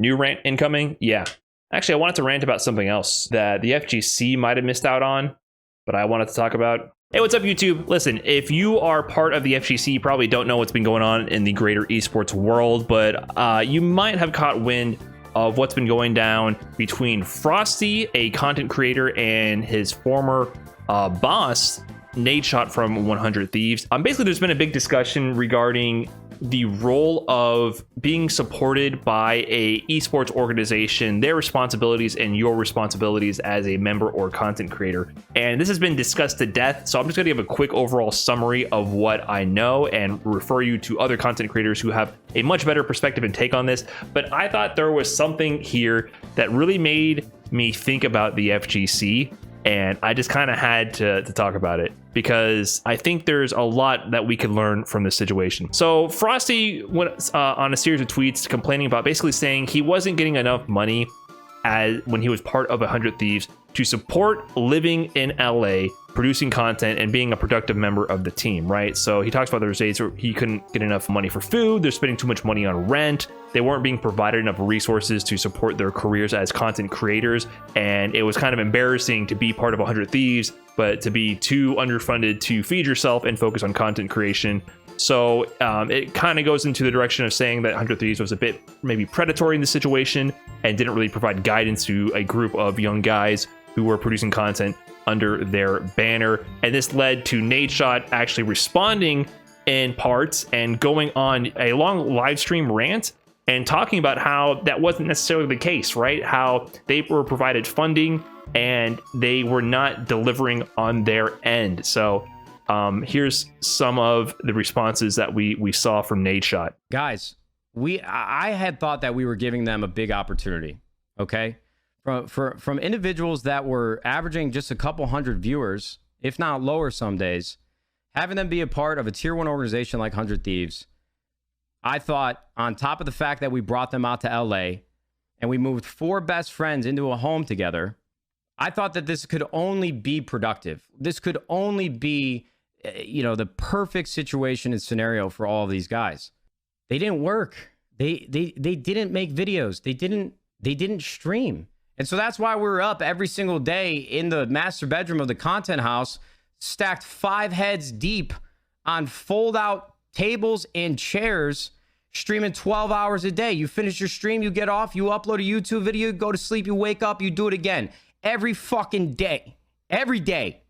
New rant incoming? Yeah. Actually, I wanted to rant about something else that the FGC might have missed out on, but I wanted to talk about. Hey, what's up, YouTube? Listen, if you are part of the FGC, you probably don't know what's been going on in the greater esports world, but you might have caught wind of what's been going down between Froste, a content creator, and his former boss, Nadeshot from 100 Thieves. Basically, there's been a big discussion regarding the role of being supported by a esports organization, their responsibilities and your responsibilities as a member or content creator. And this has been discussed to death, so I'm just gonna give a quick overall summary of what I know and refer you to other content creators who have a much better perspective and take on this. But I thought there was something here that really made me think about the FGC, and I just kind of had to talk about it because I think there's a lot that we can learn from this situation. So Froste went on a series of tweets complaining about, basically saying he wasn't getting enough money when he was part of 100 Thieves to support living in LA, producing content and being a productive member of the team, right? So he talks about there's days where he couldn't get enough money for food, they're spending too much money on rent, they weren't being provided enough resources to support their careers as content creators, and it was kind of embarrassing to be part of 100 Thieves, but to be too underfunded to feed yourself and focus on content creation. So it kind of goes into the direction of saying that 100 Thieves was a bit maybe predatory in the situation and didn't really provide guidance to a group of young guys who were producing content under their banner. And this led to Nadeshot actually responding in parts and going on a long live stream rant and talking about how that wasn't necessarily the case, right? How they were provided funding and they were not delivering on their end. So here's some of the responses that we saw from Nadeshot. Guys, I had thought that we were giving them a big opportunity, okay? From individuals that were averaging just a couple hundred viewers, if not lower some days, having them be a part of a tier 1 organization like 100 Thieves, I thought, on top of the fact that we brought them out to LA and we moved 4 best friends into a home together, I thought that this could only be productive. This could only be, you know, the perfect situation and scenario for all of these guys. They didn't work. They didn't make videos. They didn't stream. And so that's why we're up every single day in the master bedroom of the content house, stacked 5 heads deep on fold out tables and chairs, streaming 12 hours a day. You finish your stream, you get off, you upload a YouTube video, you go to sleep, you wake up, you do it again. Every fucking day. Every day.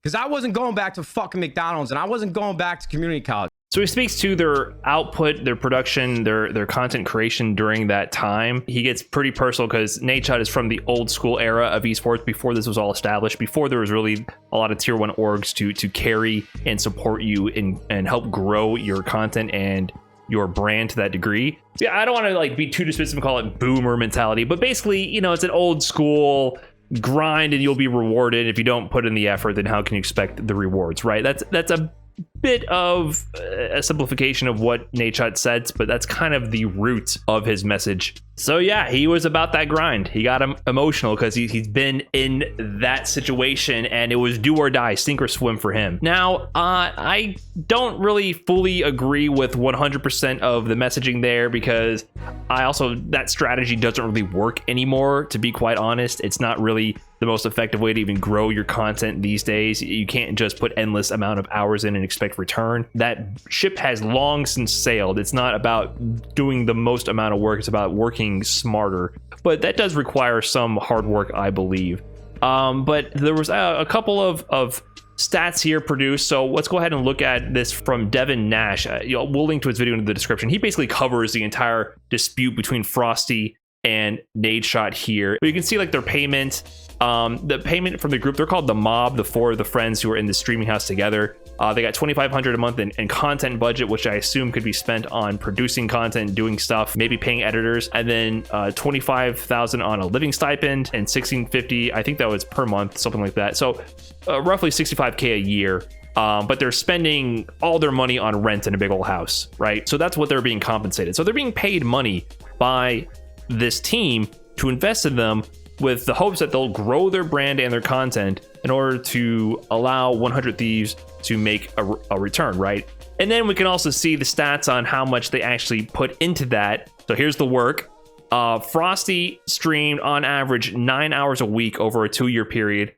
Because I wasn't going back to fucking McDonald's and I wasn't going back to community college. So he speaks to their output, their production, their content creation during that time. He gets pretty personal because Nadeshot is from the old school era of esports, before this was all established, before there was really a lot of tier 1 orgs to carry and support you and help grow your content and your brand to that degree. Yeah, I don't want to like be too dismissive and call it boomer mentality, but basically, you know, it's an old school grind and you'll be rewarded. If you don't put in the effort, then how can you expect the rewards, right? That's a bit of a simplification of what Nadeshot said, but that's kind of the root of his message. So yeah, he was about that grind. He got him emotional because he's been in that situation and it was do or die, sink or swim for him. Now, I don't really fully agree with 100% of the messaging there because that strategy doesn't really work anymore, to be quite honest. It's not really the most effective way to even grow your content these days. You can't just put endless amount of hours in and expect return. That ship has long since sailed. It's not about doing the most amount of work, it's about working smarter, but that does require some hard work, I believe. But there was a couple of stats here produced, so let's go ahead and look at this from Devin Nash. We'll link to his video in the description. He basically covers the entire dispute between Froste and Nadeshot here. But you can see like their payment, the payment from the group, they're called the Mob, the 4 of the friends who are in the streaming house together. They got $2,500 a month in content budget, which I assume could be spent on producing content, doing stuff, maybe paying editors, and then $25,000 on a living stipend and $1,650, I think that was per month, something like that. So roughly $65K a year. But they're spending all their money on rent in a big old house, right? So that's what they're being compensated. So they're being paid money by this team to invest in them with the hopes that they'll grow their brand and their content in order to allow 100 Thieves to make a return, right? And then we can also see the stats on how much they actually put into that. So here's the work. Frosty streamed on average 9 hours a week over a 2-year period.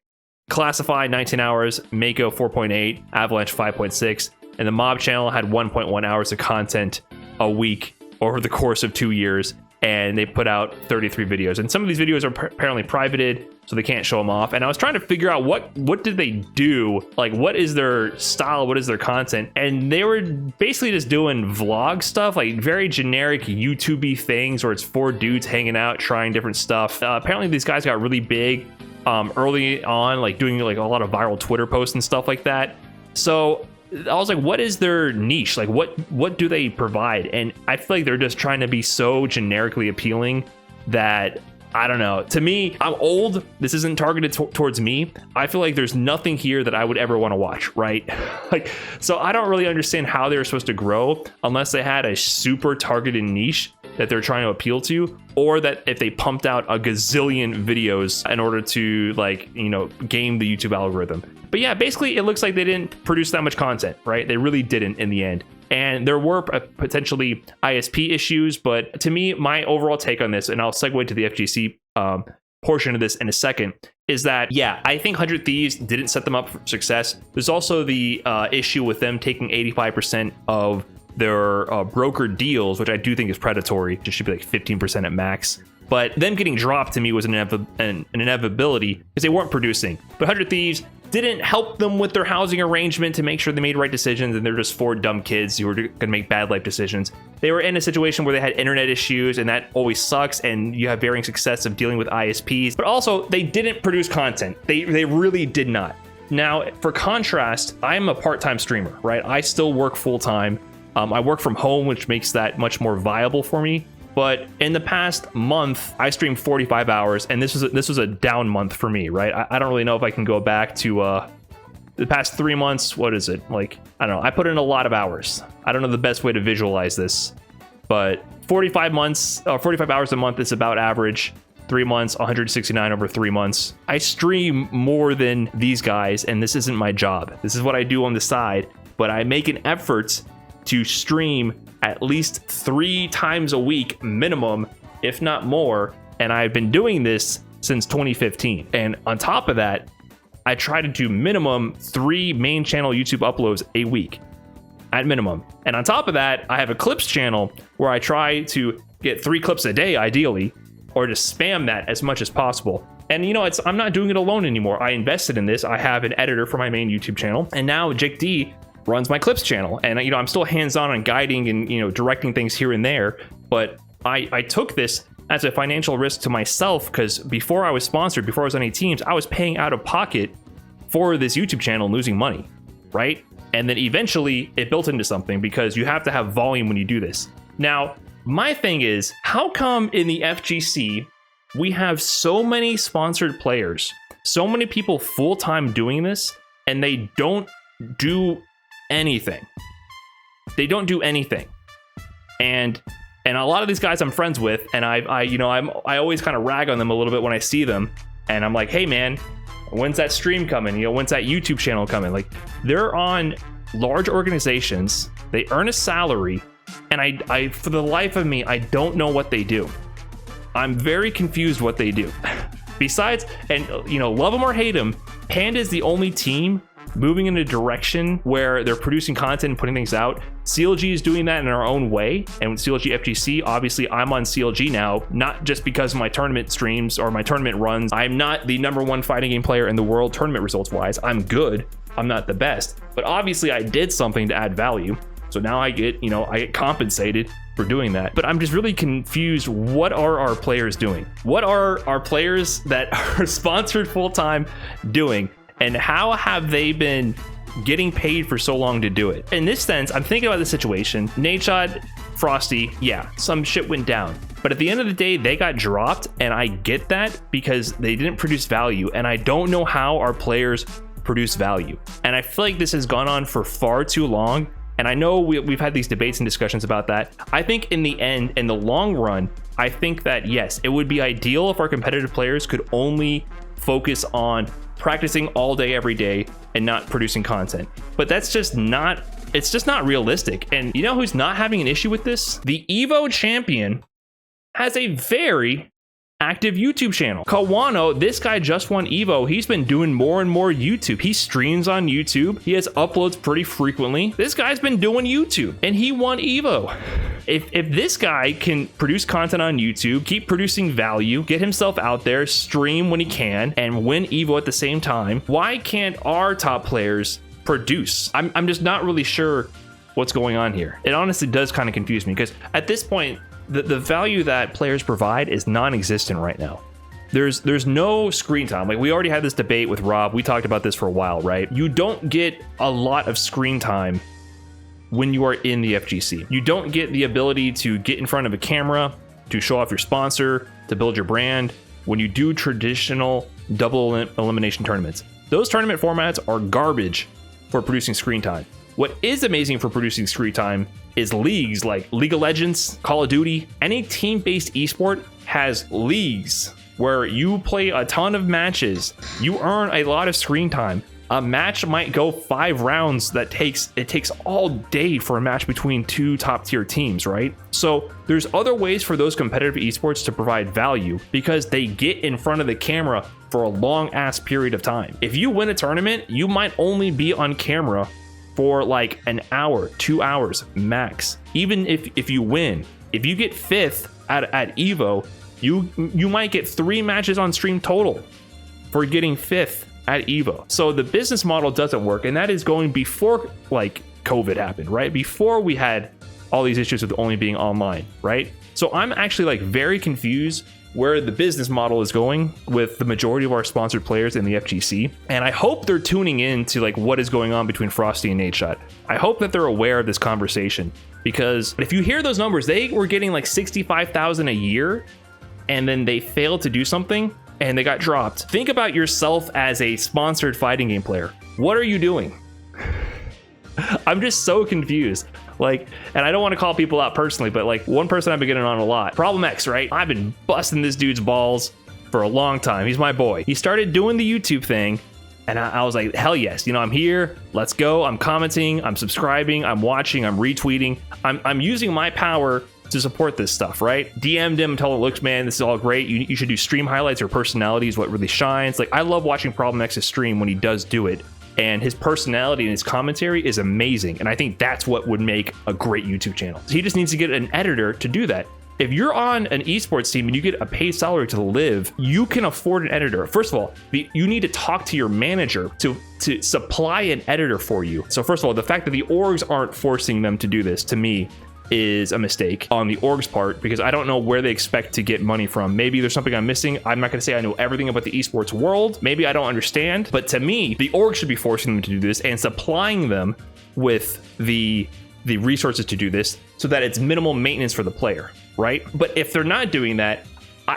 Classified 19 hours, Mako 4.8, Avalanche 5.6, and the Mob channel had 1.1 hours of content a week over the course of 2 years, and they put out 33 videos. And some of these videos are apparently privated, so they can't show them off. And I was trying to figure out what did they do? Like, what is their style? What is their content? And they were basically just doing vlog stuff, like very generic YouTube-y things where it's 4 dudes hanging out, trying different stuff. Apparently these guys got really big early on, like doing like a lot of viral Twitter posts and stuff like that. So I was like, what is their niche? Like, what do they provide? And I feel like they're just trying to be so generically appealing that, I don't know. To me, I'm old. This isn't targeted towards me. I feel like there's nothing here that I would ever want to watch, right? Like, so I don't really understand how they're supposed to grow unless they had a super targeted niche that they're trying to appeal to, or that if they pumped out a gazillion videos in order to, like, you know, game the YouTube algorithm. But yeah, basically it looks like they didn't produce that much content, right? They really didn't in the end. And there were potentially ISP issues, but to me, my overall take on this, and I'll segue to the FGC portion of this in a second, is that, yeah, I think 100 Thieves didn't set them up for success. There's also the issue with them taking 85% of their broker deals, which I do think is predatory. It should be like 15% at max. But them getting dropped to me was an inevitability because they weren't producing. But 100 Thieves didn't help them with their housing arrangement to make sure they made right decisions, and they're just 4 dumb kids who were going to make bad life decisions. They were in a situation where they had internet issues, and that always sucks, and you have varying success of dealing with ISPs. But also, they didn't produce content. They really did not. Now, for contrast, I'm a part-time streamer, right? I still work full-time. I work from home, which makes that much more viable for me. But in the past month, I streamed 45 hours, and this was a down month for me, right? I don't really know if I can go back to the past 3 months. What is it? Like, I don't know. I put in a lot of hours. I don't know the best way to visualize this, but 45 hours a month is about average. 3 months, 169 over 3 months. I stream more than these guys, and this isn't my job. This is what I do on the side, but I make an effort to stream at least 3 times a week minimum, if not more. And I've been doing this since 2015. And on top of that, I try to do minimum 3 main channel YouTube uploads a week at minimum. And on top of that, I have a clips channel where I try to get 3 clips a day, ideally, or just spam that as much as possible. And you know, I'm not doing it alone anymore. I invested in this. I have an editor for my main YouTube channel, and now Jake D runs my clips channel. And you know, I'm still hands-on on guiding and, you know, directing things here and there. But I took this as a financial risk to myself, because before I was sponsored, before I was on any teams, I was paying out of pocket for this YouTube channel and losing money, right? And then eventually it built into something, because you have to have volume when you do this. Now, my thing is, how come in the FGC we have so many sponsored players, so many people full-time doing this, and they don't do anything? They don't do anything. And a lot of these guys I'm friends with, and I always kind of rag on them a little bit when I see them, and I'm like, hey man, when's that stream coming? You know, when's that YouTube channel coming? Like, they're on large organizations, they earn a salary, and I for the life of me, I don't know what they do. I'm very confused what they do. Besides, and you know, love them or hate them, Panda is the only team moving in a direction where they're producing content and putting things out. CLG is doing that in our own way, and with CLG FGC, obviously I'm on CLG now, not just because of my tournament streams or my tournament runs. I'm not the #1 fighting game player in the world tournament results wise. I'm good, I'm not the best, but obviously I did something to add value. So now I get compensated for doing that. But I'm just really confused. What are our players doing? What are our players that are sponsored full-time doing? And how have they been getting paid for so long to do it? In this sense, I'm thinking about the situation. Nadeshot, Frosty, yeah, some shit went down. But at the end of the day, they got dropped, and I get that because they didn't produce value. And I don't know how our players produce value. And I feel like this has gone on for far too long. And I know we've had these debates and discussions about that. I think in the end, in the long run, I think that yes, it would be ideal if our competitive players could only focus on practicing all day, every day, and not producing content. But that's just not, it's just not realistic. And you know who's not having an issue with this? The Evo champion has a very active YouTube channel. Kawano, this guy just won Evo. He's been doing more and more YouTube. He streams on YouTube. He has uploads pretty frequently. This guy's been doing YouTube and he won Evo. If this guy can produce content on YouTube, keep producing value, get himself out there, stream when he can, and win Evo at the same time, why can't our top players produce? I'm just not really sure what's going on here. It honestly does kind of confuse me because at this point, the value that players provide is non-existent right now. There's no screen time. Like we already had this debate with Rob. We talked about this for a while, right? You don't get a lot of screen time when you are in the FGC. You don't get the ability to get in front of a camera, to show off your sponsor, to build your brand when you do traditional double elimination tournaments. Those tournament formats are garbage for producing screen time. What is amazing for producing screen time is leagues like League of Legends, Call of Duty. Any team-based esport has leagues where you play a ton of matches. You earn a lot of screen time. A match might go 5 rounds. It takes all day for a match between 2 top-tier teams, right? So there's other ways for those competitive esports to provide value because they get in front of the camera for a long-ass period of time. If you win a tournament, you might only be on camera for like an hour, 2 hours max. Even if you win, if you get 5th at Evo, you might get 3 matches on stream total for getting 5th at Evo. So the business model doesn't work, and that is going before like COVID happened, right? Before we had all these issues with only being online, right? So I'm actually like very confused where the business model is going with the majority of our sponsored players in the FGC. And I hope they're tuning in to like what is going on between Froste and Nadeshot. I hope that they're aware of this conversation because if you hear those numbers, they were getting like 65,000 a year and then they failed to do something and they got dropped. Think about yourself as a sponsored fighting game player. What are you doing? I'm just so confused. Like, and I don't want to call people out personally, but like one person I've been getting on a lot, Problem X, right? I've been busting this dude's balls for a long time. He's my boy. He started doing the YouTube thing and I was like, hell yes, you know, I'm here, let's go. I'm commenting, I'm subscribing, I'm watching, I'm retweeting. I'm using my power to support this stuff, right? DM'd him, told him, look, man, this is all great. You should do stream highlights. Your personality is what really shines. Like, I love watching Problem X's stream when he does do it. And his personality and his commentary is amazing. And I think that's what would make a great YouTube channel. He just needs to get an editor to do that. If you're on an esports team and you get a paid salary to live, you can afford an editor. First of all, you need to talk to your manager to supply an editor for you. So first of all, the fact that the orgs aren't forcing them to do this, to me, is a mistake on the org's part because I don't know where they expect to get money from. Maybe there's something I'm missing. I'm not going to say I know everything about the esports world. Maybe I don't understand, but to me, the org should be forcing them to do this and supplying them with the resources to do this so that it's minimal maintenance for the player, right? But if they're not doing that,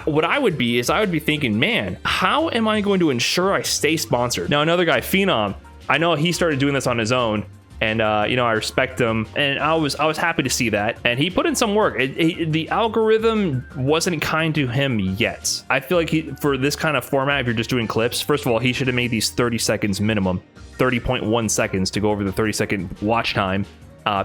what I would be thinking, man, how am I going to ensure I stay sponsored? Now, another guy, Phenom, I know he started doing this on his own. And, you know, I respect him and I was happy to see that. And he put in some work. The algorithm wasn't kind to him yet. I feel like for this kind of format, if you're just doing clips, first of all, he should have made these 30 seconds minimum, 30.1 seconds to go over the 30-second watch time.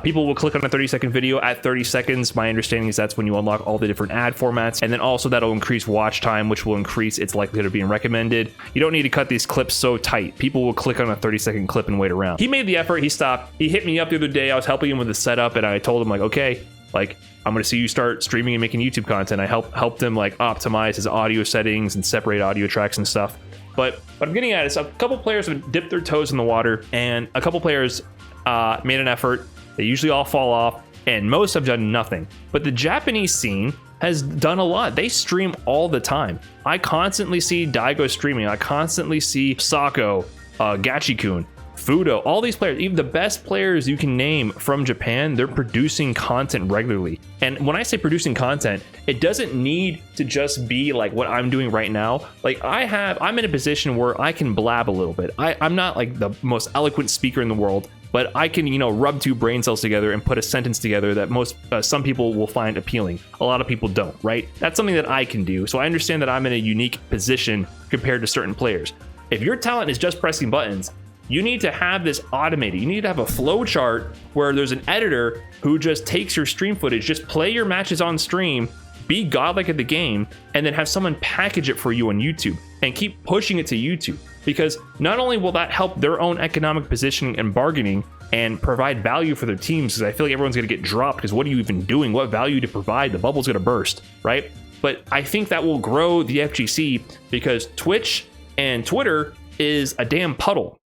People will click on a 30-second video at 30 seconds. My understanding is that's when you unlock all the different ad formats. And then also that'll increase watch time, which will increase its likelihood of being recommended. You don't need to cut these clips so tight. People will click on a 30-second clip and wait around. He made the effort. He stopped. He hit me up the other day. I was helping him with the setup and I told him like, okay, like I'm going to see you start streaming and making YouTube content. I helped him like optimize his audio settings and separate audio tracks and stuff. But what I'm getting at is a couple players have dipped their toes in the water and a couple players made an effort. They usually all fall off, and most have done nothing. But the Japanese scene has done a lot. They stream all the time. I constantly see Daigo streaming. I constantly see Sako, Gachikun, Fudo, all these players, even the best players you can name from Japan, they're producing content regularly. And when I say producing content, it doesn't need to just be like what I'm doing right now. Like I'm in a position where I can blab a little bit. I'm not like the most eloquent speaker in the world, but I can, you know, rub 2 brain cells together and put a sentence together that some people will find appealing. A lot of people don't, right? That's something that I can do. So I understand that I'm in a unique position compared to certain players. If your talent is just pressing buttons, you need to have this automated. You need to have a flow chart where there's an editor who just takes your stream footage, just play your matches on stream, be godlike at the game, and then have someone package it for you on YouTube and keep pushing it to YouTube. Because not only will that help their own economic positioning and bargaining and provide value for their teams, because I feel like everyone's going to get dropped because what are you even doing? What value to provide? The bubble's going to burst, right? But I think that will grow the FGC because Twitch and Twitter is a damn puddle.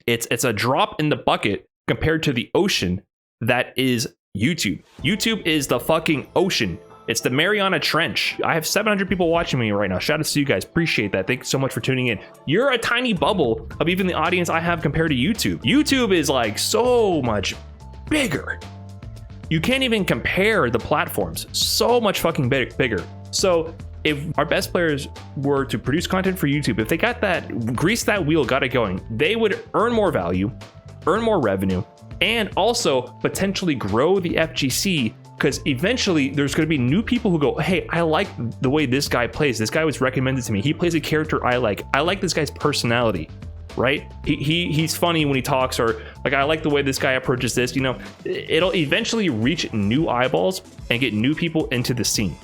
It's a drop in the bucket compared to the ocean that is YouTube. YouTube is the fucking ocean. It's the Mariana Trench. I have 700 people watching me right now. Shout out to you guys. Appreciate that. Thanks so much for tuning in. You're a tiny bubble of even the audience I have compared to YouTube. YouTube is like so much bigger. You can't even compare the platforms. So much fucking bigger. So if our best players were to produce content for YouTube, if they got that, grease that wheel, got it going, they would earn more value, earn more revenue, and also potentially grow the FGC, because eventually there's going to be new people who go, hey, I like the way this guy plays. This guy was recommended to me. He plays a character I like. I like this guy's personality, right? He's funny when he talks, or like, I like the way this guy approaches this. You know, it'll eventually reach new eyeballs and get new people into the scene.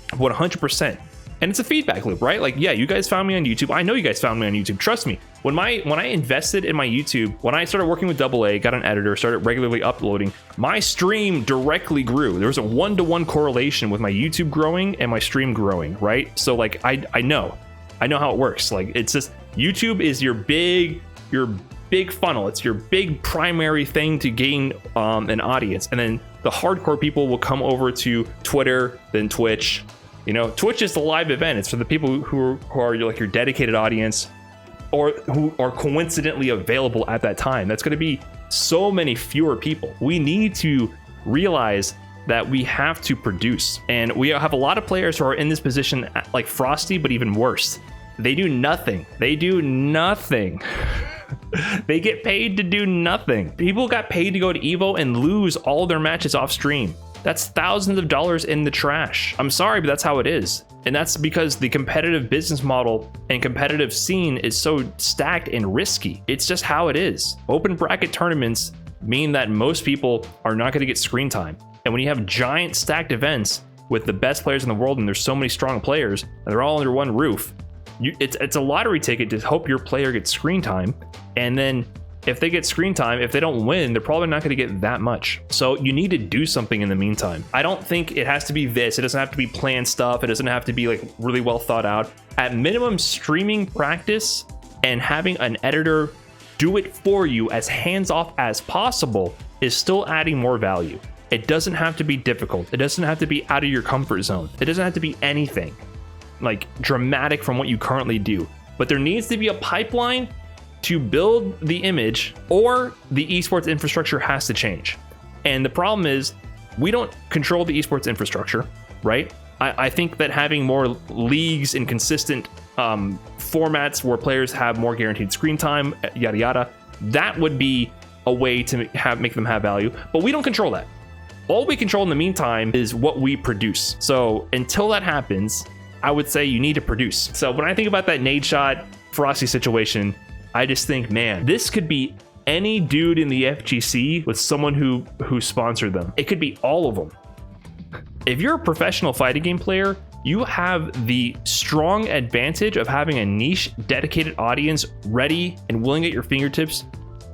100%. And it's a feedback loop, right? Like, yeah, you guys found me on YouTube. I know you guys found me on YouTube. Trust me. When I invested in my YouTube, when I started working with AA, got an editor, started regularly uploading, my stream directly grew. There was a 1-to-1 correlation with my YouTube growing and my stream growing, right? So like, I know how it works. Like, it's just, YouTube is your big funnel. It's your big primary thing to gain an audience. And then the hardcore people will come over to Twitter, then Twitch. You know, Twitch is the live event. It's for the people who are like your dedicated audience, or who are coincidentally available at that time. That's going to be so many fewer people. We need to realize that we have to produce. And we have a lot of players who are in this position like Froste, but even worse. They do nothing. They do nothing. They get paid to do nothing. People got paid to go to Evo and lose all their matches off stream. That's thousands of dollars in the trash. I'm sorry, but that's how it is. And that's because the competitive business model and competitive scene is so stacked and risky. It's just how it is. Open bracket tournaments mean that most people are not going to get screen time. And when you have giant stacked events with the best players in the world, and there's so many strong players, and they're all under one roof, it's a lottery ticket to hope your player gets screen time. And then if they get screen time, if they don't win, they're probably not going to get that much. So you need to do something in the meantime. I don't think it has to be this. It doesn't have to be planned stuff. It doesn't have to be like really well thought out. At minimum, streaming practice and having an editor do it for you as hands-off as possible is still adding more value. It doesn't have to be difficult. It doesn't have to be out of your comfort zone. It doesn't have to be anything like dramatic from what you currently do. But there needs to be a pipeline to build the image, or the esports infrastructure has to change. And the problem is we don't control the esports infrastructure, right? I think that having more leagues and consistent formats where players have more guaranteed screen time, yada yada, that would be a way to make them have value. But we don't control that. All we control in the meantime is what we produce. So until that happens, I would say you need to produce. So when I think about that Nadeshot Froste situation, I just think, man, this could be any dude in the FGC with someone who sponsored them. It could be all of them. If you're a professional fighting game player, you have the strong advantage of having a niche, dedicated audience ready and willing at your fingertips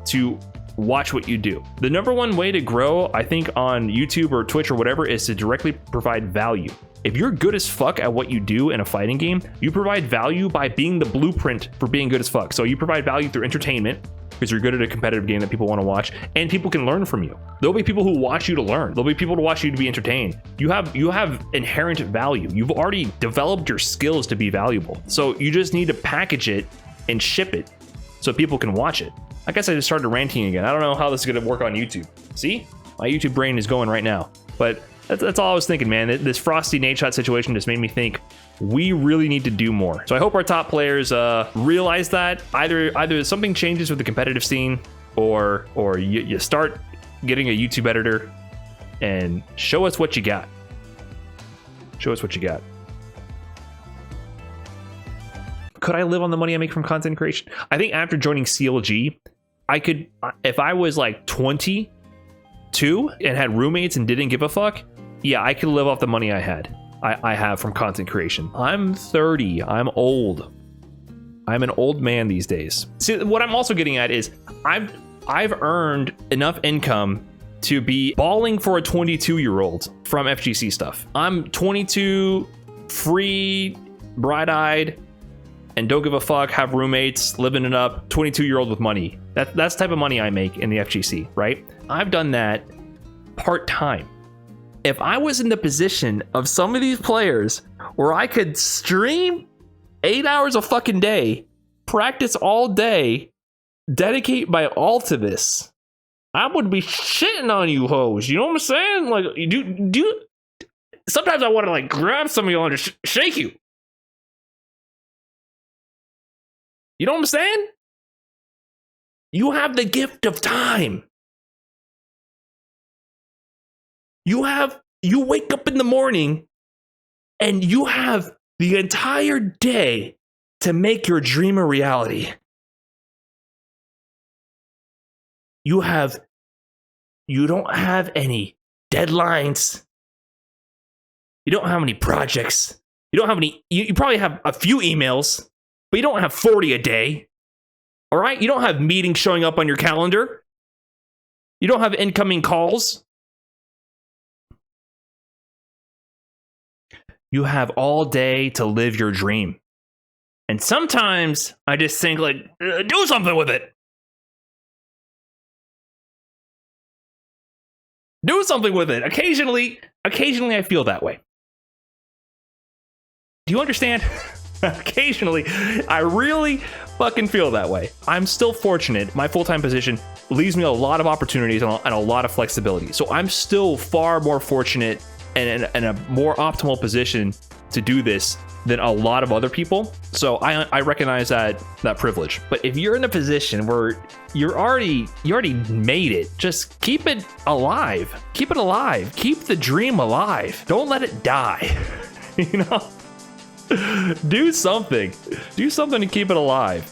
to watch what you do. The number one way to grow, I think, on YouTube or Twitch or whatever, is to directly provide value. If you're good as fuck at what you do in a fighting game, you provide value by being the blueprint for being good as fuck. So you provide value through entertainment, because you're good at a competitive game that people want to watch, and people can learn from you. There'll be people who watch you to learn. There'll be people to watch you to be entertained. You have inherent value. You've already developed your skills to be valuable. So you just need to package it and ship it so people can watch it. I guess I just started ranting again. I don't know how this is going to work on YouTube. See? My YouTube brain is going right now. But that's all I was thinking, man. This Froste Nadeshot situation just made me think we really need to do more. So I hope our top players realize that. Either something changes with the competitive scene, or you start getting a YouTube editor and show us what you got. Show us what you got. Could I live on the money I make from content creation? I think after joining CLG, I could, if I was like 22 and had roommates and didn't give a fuck, yeah, I could live off the money I had. I have from content creation. I'm 30. I'm old. I'm an old man these days. See, what I'm also getting at is I've earned enough income to be balling for a 22-year-old from FGC stuff. I'm 22, free, bright-eyed, and don't give a fuck, have roommates, living it up, 22-year-old with money. That's the type of money I make in the FGC, right? I've done that part-time. If I was in the position of some of these players where I could stream 8 hours a fucking day, practice all day, dedicate my all to this, I would be shitting on you hoes. You know what I'm saying? Like, do sometimes I want to like grab some of y'all and just shake you. You know what I'm saying? You have the gift of time. You wake up in the morning and you have the entire day to make your dream a reality. You don't have any deadlines. You don't have any projects. You don't have any, you probably have a few emails, but you don't have 40 a day. All right? You don't have meetings showing up on your calendar. You don't have incoming calls. You have all day to live your dream. And sometimes I just think like, do something with it. Do something with it. Occasionally I feel that way. Do you understand? Occasionally, I really fucking feel that way. I'm still fortunate. My full-time position leaves me a lot of opportunities and a lot of flexibility. So I'm still far more fortunate and in a more optimal position to do this than a lot of other people. So I recognize that privilege. But if you're in a position where you already made it, just keep it alive. Keep it alive. Keep the dream alive. Don't let it die. You know? Do something. Do something to keep it alive.